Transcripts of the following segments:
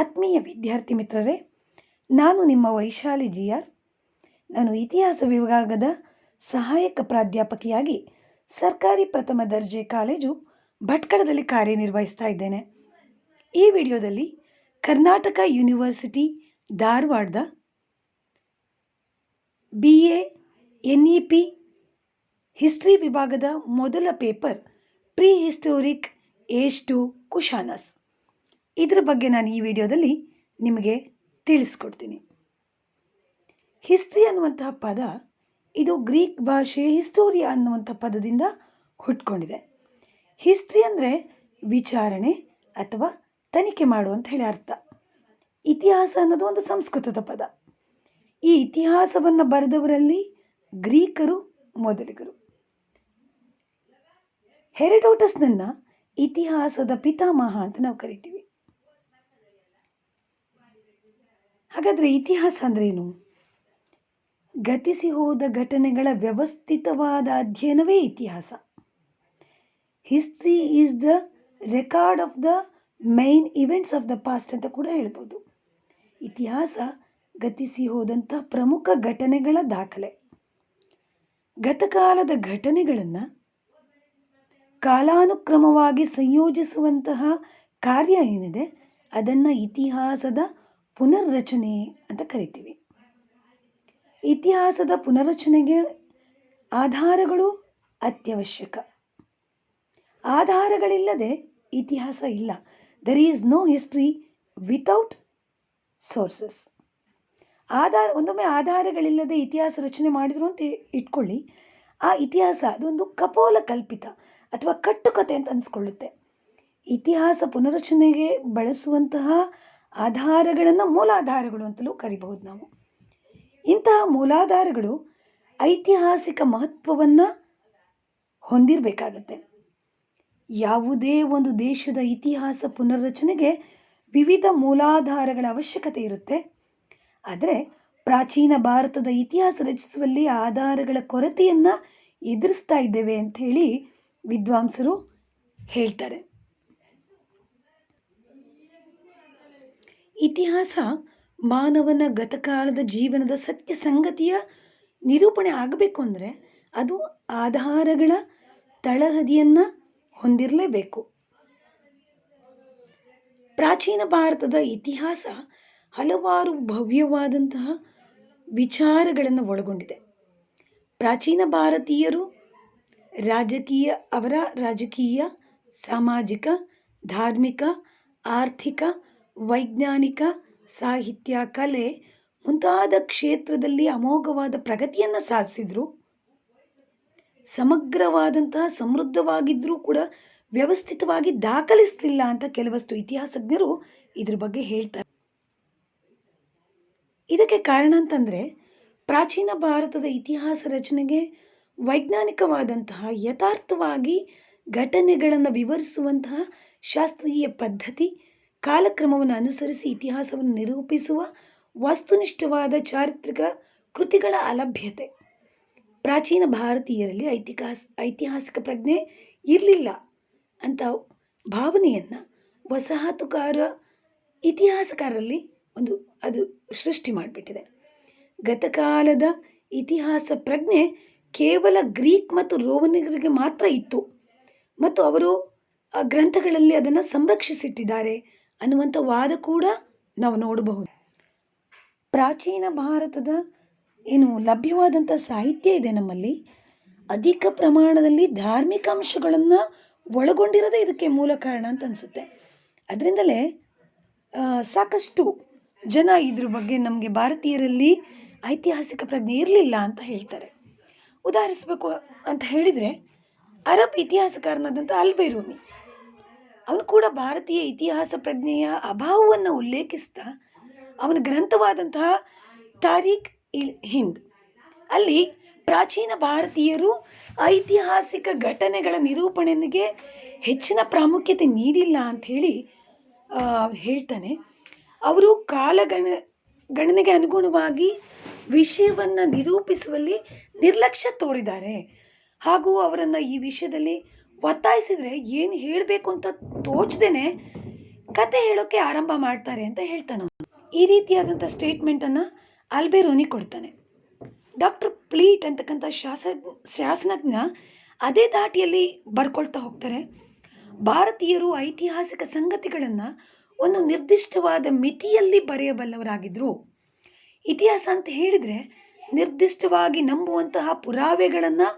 ಆತ್ಮೀಯ ವಿದ್ಯಾರ್ಥಿ ಮಿತ್ರರೇ, ನಾನು ನಿಮ್ಮ ವೈಶಾಲಿ GR. ನಾನು ಇತಿಹಾಸ ವಿಭಾಗದ ಸಹಾಯಕ ಪ್ರಾಧ್ಯಾಪಕಿಯಾಗಿ ಸರ್ಕಾರಿ ಪ್ರಥಮ ದರ್ಜೆ ಕಾಲೇಜು ಭಟ್ಕಳದಲ್ಲಿ ಕಾರ್ಯನಿರ್ವಹಿಸ್ತಾ ಇದ್ದೇನೆ. ಈ ವಿಡಿಯೋದಲ್ಲಿ ಕರ್ನಾಟಕ ಯೂನಿವರ್ಸಿಟಿ ಧಾರವಾಡದ BA NEP ಹಿಸ್ಟ್ರಿ ವಿಭಾಗದ ಮೊದಲ paper prehistoric age to Kushanas, ಇದರ ಬಗ್ಗೆ ನಾನು ಈ ವಿಡಿಯೋದಲ್ಲಿ ನಿಮಗೆ ತಿಳಿಸ್ಕೊಡ್ತೀನಿ. ಹಿಸ್ಟ್ರಿ ಅನ್ನುವಂತಹ ಪದ ಇದು ಗ್ರೀಕ್ ಭಾಷೆ ಹಿಸ್ಟೋರಿಯಾ ಅನ್ನುವಂಥ ಪದದಿಂದ ಹುಟ್ಕೊಂಡಿದೆ. ಹಿಸ್ಟ್ರಿ ಅಂದರೆ ವಿಚಾರಣೆ ಅಥವಾ ತನಿಖೆ ಮಾಡುವಂತ ಹೇಳಿ ಅರ್ಥ. ಇತಿಹಾಸ ಅನ್ನೋದು ಒಂದು ಸಂಸ್ಕೃತದ ಪದ. ಈ ಇತಿಹಾಸವನ್ನು ಬರೆದವರಲ್ಲಿ ಗ್ರೀಕರು ಮೊದಲಿಗರು. ಹೆರೋಡೋಟಸ್ನನ್ನು ಇತಿಹಾಸದ ಪಿತಾಮಹ ಅಂತ ನಾವು ಕರಿತೀವಿ. ಹಾಗಾದರೆ ಇತಿಹಾಸ ಅಂದ್ರೇನು? ಗತಿಸಿ ಹೋದ ಘಟನೆಗಳ ವ್ಯವಸ್ಥಿತವಾದ ಅಧ್ಯಯನವೇ ಇತಿಹಾಸ. History is the record of the main events of the past ಅಂತ ಕೂಡ ಹೇಳ್ಬೋದು. ಇತಿಹಾಸ ಗತಿಸಿ ಹೋದಂಥ ಪ್ರಮುಖ ಘಟನೆಗಳ ದಾಖಲೆ. ಗತಕಾಲದ ಘಟನೆಗಳನ್ನು ಕಾಲಾನುಕ್ರಮವಾಗಿ ಸಂಯೋಜಿಸುವಂತಹ ಕಾರ್ಯ ಏನಿದೆ ಅದನ್ನು ಇತಿಹಾಸದ ಪುನರ್ರಚನೆ ಅಂತ ಕರಿತೀವಿ. ಇತಿಹಾಸದ ಪುನರ್ರಚನೆಗೆ ಆಧಾರಗಳು ಅತ್ಯವಶ್ಯಕ. ಆಧಾರಗಳಿಲ್ಲದೆ ಇತಿಹಾಸ ಇಲ್ಲ. There is no history without sources. ಒಂದೊಮ್ಮೆ ಆಧಾರಗಳಿಲ್ಲದೆ ಇತಿಹಾಸ ರಚನೆ ಮಾಡಿದ್ರು ಅಂತ ಇಟ್ಕೊಳ್ಳಿ, ಆ ಇತಿಹಾಸ ಅದೊಂದು ಕಪೋಲ ಕಲ್ಪಿತ ಅಥವಾ ಕಟ್ಟುಕತೆ ಅಂತ ಅನಿಸ್ಕೊಳ್ಳುತ್ತೆ. ಇತಿಹಾಸ ಪುನರ್ರಚನೆಗೆ ಬಳಸುವಂತಹ ಆಧಾರಗಳನ್ನು ಮೂಲಾಧಾರಗಳು ಅಂತಲೂ ಕರಿಬಹುದು ನಾವು. ಇಂತಹ ಮೂಲಾಧಾರಗಳು ಐತಿಹಾಸಿಕ ಮಹತ್ವವನ್ನು ಹೊಂದಿರಬೇಕಾಗತ್ತೆ. ಯಾವುದೇ ಒಂದು ದೇಶದ ಇತಿಹಾಸ ಪುನರ್ರಚನೆಗೆ ವಿವಿಧ ಮೂಲಾಧಾರಗಳ ಅವಶ್ಯಕತೆ ಇರುತ್ತೆ. ಆದರೆ ಪ್ರಾಚೀನ ಭಾರತದ ಇತಿಹಾಸ ರಚಿಸುವಲ್ಲಿ ಆಧಾರಗಳ ಕೊರತೆಯನ್ನು ಎದುರಿಸ್ತಾ ಇದ್ದೇವೆ ಅಂಥೇಳಿ ವಿದ್ವಾಂಸರು ಹೇಳ್ತಾರೆ. ಇತಿಹಾಸ ಮಾನವನ ಗತಕಾಲದ ಜೀವನದ ಸತ್ಯ ಸಂಗತಿಯ ನಿರೂಪಣೆ ಆಗಬೇಕು ಅಂದರೆ ಅದು ಆಧಾರಗಳ ತಳಹದಿಯನ್ನು ಹೊಂದಿರಲೇಬೇಕು. ಪ್ರಾಚೀನ ಭಾರತದ ಇತಿಹಾಸ ಹಲವಾರು ಭವ್ಯವಾದಂತಹ ವಿಚಾರಗಳನ್ನು ಒಳಗೊಂಡಿದೆ. ಪ್ರಾಚೀನ ಭಾರತೀಯರು ಅವರ ರಾಜಕೀಯ, ಸಾಮಾಜಿಕ, ಧಾರ್ಮಿಕ, ಆರ್ಥಿಕ, ವೈಜ್ಞಾನಿಕ, ಸಾಹಿತ್ಯ, ಕಲೆ ಮುಂತಾದ ಕ್ಷೇತ್ರದಲ್ಲಿ ಅಮೋಘವಾದ ಪ್ರಗತಿಯನ್ನು ಸಾಧಿಸಿದ್ರು. ಸಮಗ್ರವಾದಂತಹ ಸಮೃದ್ಧವಾಗಿದ್ದರೂ ಕೂಡ ವ್ಯವಸ್ಥಿತವಾಗಿ ದಾಖಲಿಸಲಿಲ್ಲ ಅಂತ ಕೆಲವಷ್ಟು ಇತಿಹಾಸಜ್ಞರು ಇದ್ರ ಬಗ್ಗೆ ಹೇಳ್ತಾರೆ. ಇದಕ್ಕೆ ಕಾರಣ ಅಂತಂದರೆ ಪ್ರಾಚೀನ ಭಾರತದ ಇತಿಹಾಸ ರಚನೆಗೆ ವೈಜ್ಞಾನಿಕವಾದಂತಹ ಯಥಾರ್ಥವಾಗಿ ಘಟನೆಗಳನ್ನು ವಿವರಿಸುವಂತಹ ಶಾಸ್ತ್ರೀಯ ಪದ್ಧತಿ, ಕಾಲಕ್ರಮವನ್ನು ಅನುಸರಿಸಿ ಇತಿಹಾಸವನ್ನು ನಿರೂಪಿಸುವ ವಸ್ತುನಿಷ್ಠವಾದ ಚಾರಿತ್ರಿಕ ಕೃತಿಗಳ ಅಲಭ್ಯತೆ. ಪ್ರಾಚೀನ ಭಾರತೀಯರಲ್ಲಿ ಐತಿಹಾಸಿಕ ಪ್ರಜ್ಞೆ ಇರಲಿಲ್ಲ ಅಂತ ಭಾವನೆಯನ್ನು ವಸಾಹತುಕಾರ ಇತಿಹಾಸಕಾರರಲ್ಲಿ ಅದು ಸೃಷ್ಟಿ ಮಾಡಿಬಿಟ್ಟಿದೆ. ಗತಕಾಲದ ಇತಿಹಾಸ ಪ್ರಜ್ಞೆ ಕೇವಲ ಗ್ರೀಕ್ ಮತ್ತು ರೋಮನಿಗರಿಗೆ ಮಾತ್ರ ಇತ್ತು ಮತ್ತು ಅವರು ಆ ಗ್ರಂಥಗಳಲ್ಲಿ ಅದನ್ನು ಸಂರಕ್ಷಿಸಿಟ್ಟಿದ್ದಾರೆ ಅನ್ನುವಂಥ ವಾದ ಕೂಡ ನಾವು ನೋಡಬಹುದು. ಪ್ರಾಚೀನ ಭಾರತದ ಲಭ್ಯವಾದಂಥ ಸಾಹಿತ್ಯ ಇದೆ ನಮ್ಮಲ್ಲಿ, ಅಧಿಕ ಪ್ರಮಾಣದಲ್ಲಿ ಧಾರ್ಮಿಕ ಅಂಶಗಳನ್ನು ಒಳಗೊಂಡಿರೋದೇ ಇದಕ್ಕೆ ಮೂಲ ಕಾರಣ ಅಂತ ಅನಿಸುತ್ತೆ. ಅದರಿಂದಲೇ ಸಾಕಷ್ಟು ಜನ ಇದ್ರ ಬಗ್ಗೆ ನಮಗೆ ಭಾರತೀಯರಲ್ಲಿ ಐತಿಹಾಸಿಕ ಪ್ರಜ್ಞೆ ಇರಲಿಲ್ಲ ಅಂತ ಹೇಳ್ತಾರೆ. ಉದಾಹರಿಸಬೇಕು ಅಂತ ಹೇಳಿದರೆ ಅರಬ್ ಇತಿಹಾಸಕಾರನಾದಂಥ ಅಲ್-ಬೈರೂನಿ ಅವನು ಕೂಡ ಭಾರತೀಯ ಇತಿಹಾಸ ಪ್ರಜ್ಞೆಯ ಅಭಾವವನ್ನು ಉಲ್ಲೇಖಿಸ್ತಾ ಅವನ ಗ್ರಂಥವಾದಂತಹ ತಾರೀಖ್ ಇಲ್ ಹಿಂದ್ ಅಲ್ಲಿ ಪ್ರಾಚೀನ ಭಾರತೀಯರು ಐತಿಹಾಸಿಕ ಘಟನೆಗಳ ನಿರೂಪಣೆಗೆ ಹೆಚ್ಚಿನ ಪ್ರಾಮುಖ್ಯತೆ ನೀಡಿಲ್ಲ ಅಂಥೇಳಿ ಹೇಳ್ತಾನೆ. ಅವರು ಗಣನೆಗೆ ಅನುಗುಣವಾಗಿ ವಿಷಯವನ್ನು ನಿರೂಪಿಸುವಲ್ಲಿ ನಿರ್ಲಕ್ಷ್ಯ ತೋರಿದ್ದಾರೆ ಹಾಗೂ ಅವರನ್ನು ಈ ವಿಷಯದಲ್ಲಿ ಒತ್ತಾಯಿಸಿದರೆ ಏನು ಹೇಳಬೇಕು ಅಂತ ತೋಚದೇನೆ ಕತೆ ಹೇಳೋಕ್ಕೆ ಆರಂಭ ಮಾಡ್ತಾರೆ ಅಂತ ಹೇಳ್ತಾನೆ. ಈ ರೀತಿಯಾದಂಥ ಸ್ಟೇಟ್ಮೆಂಟನ್ನು ಆಲ್ಬೆರೋನಿ ಕೊಡ್ತಾನೆ. ಡಾಕ್ಟರ್ ಪ್ಲೀಟ್ ಅಂತಕ್ಕಂಥ ಶಾಸನಜ್ಞ ಅದೇ ದಾಟಿಯಲ್ಲಿ ಬರ್ಕೊಳ್ತಾ ಹೋಗ್ತಾರೆ. ಭಾರತೀಯರು ಐತಿಹಾಸಿಕ ಸಂಗತಿಗಳನ್ನು ಒಂದು ನಿರ್ದಿಷ್ಟವಾದ ಮಿತಿಯಲ್ಲಿ ಬರೆಯಬಲ್ಲವರಾಗಿದ್ದರು. ಇತಿಹಾಸ ಅಂತ ಹೇಳಿದರೆ ನಿರ್ದಿಷ್ಟವಾಗಿ ನಂಬುವಂತಹ ಪುರಾವೆಗಳನ್ನು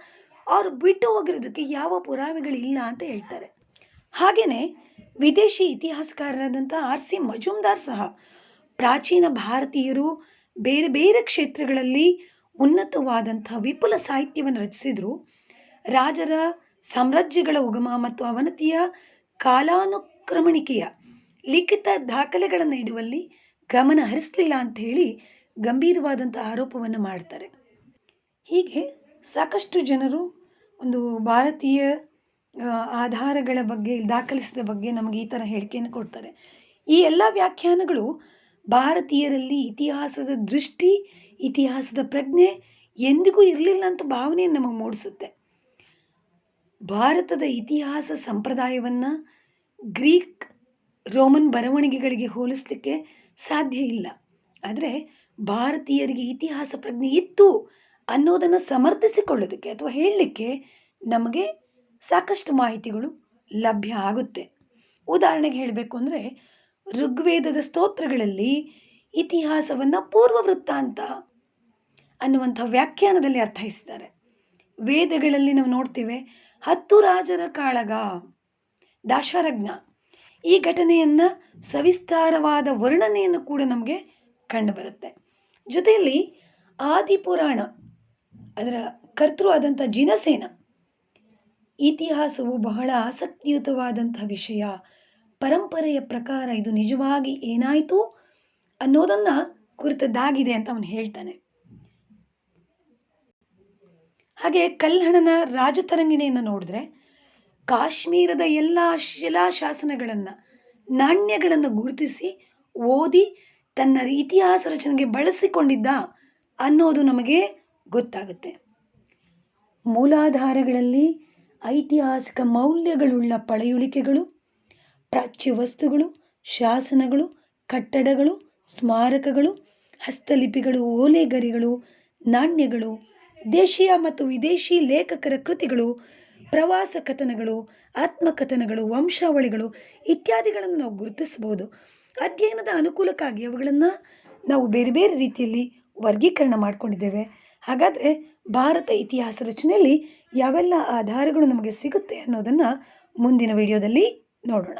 ಅವರು ಬಿಟ್ಟು ಹೋಗಿರೋದಕ್ಕೆ ಯಾವ ಪುರಾವೆಗಳಿಲ್ಲ ಅಂತ ಹೇಳ್ತಾರೆ. ಹಾಗೆಯೇ ವಿದೇಶಿ ಇತಿಹಾಸಕಾರರಾದಂಥ R.C. ಮಜುಮ್ದಾರ್ ಸಹ ಪ್ರಾಚೀನ ಭಾರತೀಯರು ಬೇರೆ ಬೇರೆ ಕ್ಷೇತ್ರಗಳಲ್ಲಿ ಉನ್ನತವಾದಂಥ ವಿಪುಲ ಸಾಹಿತ್ಯವನ್ನು ರಚಿಸಿದರು. ರಾಜರ ಸಾಮ್ರಾಜ್ಯಗಳ ಉಗಮ ಮತ್ತು ಅವನತಿಯ ಕಾಲಾನುಕ್ರಮಣಿಕೆಯ ಲಿಖಿತ ದಾಖಲೆಗಳನ್ನು ಇಡುವಲ್ಲಿ ಗಮನ ಹರಿಸಲಿಲ್ಲ ಅಂತ ಹೇಳಿ ಗಂಭೀರವಾದಂಥ ಆರೋಪವನ್ನು ಮಾಡ್ತಾರೆ. ಹೀಗೆ ಸಾಕಷ್ಟು ಜನರು ಒಂದು ಭಾರತೀಯ ಆಧಾರಗಳ ಬಗ್ಗೆ ದಾಖಲಿಸಿದ ಬಗ್ಗೆ ನಮಗೆ ಈ ಥರ ಹೇಳಿಕೆಯನ್ನು ಕೊಡ್ತಾರೆ. ಈ ಎಲ್ಲ ವ್ಯಾಖ್ಯಾನಗಳು ಭಾರತೀಯರಲ್ಲಿ ಇತಿಹಾಸದ ದೃಷ್ಟಿ, ಇತಿಹಾಸದ ಪ್ರಜ್ಞೆ ಎಂದಿಗೂ ಇರಲಿಲ್ಲ ಅಂತ ಭಾವನೆಯನ್ನು ನಮಗೆ ಮೂಡಿಸುತ್ತೆ. ಭಾರತದ ಇತಿಹಾಸ ಸಂಪ್ರದಾಯವನ್ನು ಗ್ರೀಕ್ ರೋಮನ್ ಬರವಣಿಗೆಗಳಿಗೆ ಹೋಲಿಸಲಿಕ್ಕೆ ಸಾಧ್ಯ ಇಲ್ಲ. ಆದರೆ ಭಾರತೀಯರಿಗೆ ಇತಿಹಾಸ ಪ್ರಜ್ಞೆ ಇತ್ತು ಅನ್ನೋದನ್ನು ಸಮರ್ಥಿಸಿಕೊಳ್ಳೋದಕ್ಕೆ ಅಥವಾ ಹೇಳಲಿಕ್ಕೆ ನಮಗೆ ಸಾಕಷ್ಟು ಮಾಹಿತಿಗಳು ಲಭ್ಯ ಆಗುತ್ತೆ. ಉದಾಹರಣೆಗೆ ಹೇಳಬೇಕು ಅಂದರೆ ಋಗ್ವೇದದ ಸ್ತೋತ್ರಗಳಲ್ಲಿ ಇತಿಹಾಸವನ್ನು ಪೂರ್ವ ವೃತ್ತಾಂತ ಅನ್ನುವಂಥ ವ್ಯಾಖ್ಯಾನದಲ್ಲಿ ಅರ್ಥೈಸಿದ್ದಾರೆ. ವೇದಗಳಲ್ಲಿ ನಾವು ನೋಡ್ತೇವೆ 10 ರಾಜರ ಕಾಳಗ, ದಾಶರಜ್ಞ, ಈ ಘಟನೆಯನ್ನು ಸವಿಸ್ತಾರವಾದ ವರ್ಣನೆಯನ್ನು ಕೂಡ ನಮಗೆ ಕಂಡುಬರುತ್ತೆ. ಜೊತೆಯಲ್ಲಿ ಆದಿಪುರಾಣ ಅದರ ಕರ್ತೃ ಆದಂಥ ಜಿನಸೇನ, ಇತಿಹಾಸವು ಬಹಳ ಆಸಕ್ತಿಯುತವಾದಂಥ ವಿಷಯ, ಪರಂಪರೆಯ ಪ್ರಕಾರ ಇದು ನಿಜವಾಗಿ ಏನಾಯಿತು ಅನ್ನೋದನ್ನು ಕುರಿತದ್ದಾಗಿದೆ ಅಂತ ಅವನು ಹೇಳ್ತಾನೆ. ಹಾಗೆ ಕಲ್ಹಣನ ರಾಜತರಂಗಿಣಿಯನ್ನು ನೋಡಿದ್ರೆ ಕಾಶ್ಮೀರದ ಎಲ್ಲ ಶಿಲಾಶಾಸನಗಳನ್ನು, ನಾಣ್ಯಗಳನ್ನು ಗುರುತಿಸಿ ಓದಿ ತನ್ನ ಇತಿಹಾಸ ರಚನೆಗೆ ಬಳಸಿಕೊಂಡಿದ್ದ ಅನ್ನೋದು ನಮಗೆ ಗೊತ್ತಾಗುತ್ತೆ. ಮೂಲಾಧಾರಗಳಲ್ಲಿ ಐತಿಹಾಸಿಕ ಮೌಲ್ಯಗಳುಳ್ಳ ಪಳೆಯುಳಿಕೆಗಳು, ಪ್ರಾಚ್ಯ ವಸ್ತುಗಳು, ಶಾಸನಗಳು, ಕಟ್ಟಡಗಳು, ಸ್ಮಾರಕಗಳು, ಹಸ್ತಲಿಪಿಗಳು, ಓಲೆಗರಿಗಳು, ನಾಣ್ಯಗಳು, ದೇಶೀಯ ಮತ್ತು ವಿದೇಶಿ ಲೇಖಕರ ಕೃತಿಗಳು, ಪ್ರವಾಸ ಕಥನಗಳು, ಆತ್ಮಕಥನಗಳು, ವಂಶಾವಳಿಗಳು ಇತ್ಯಾದಿಗಳನ್ನು ನಾವು ಗುರುತಿಸ್ಬೋದು. ಅಧ್ಯಯನದ ಅನುಕೂಲಕ್ಕಾಗಿ ಅವುಗಳನ್ನು ನಾವು ಬೇರೆ ಬೇರೆ ರೀತಿಯಲ್ಲಿ ವರ್ಗೀಕರಣ ಮಾಡಿಕೊಂಡಿದ್ದೇವೆ. ಹಾಗಾದರೆ ಭಾರತ ಇತಿಹಾಸ ರಚನೆಯಲ್ಲಿ ಯಾವೆಲ್ಲ ಆಧಾರಗಳು ನಮಗೆ ಸಿಗುತ್ತೆ ಅನ್ನೋದನ್ನು ಮುಂದಿನ ವಿಡಿಯೋದಲ್ಲಿ ನೋಡೋಣ.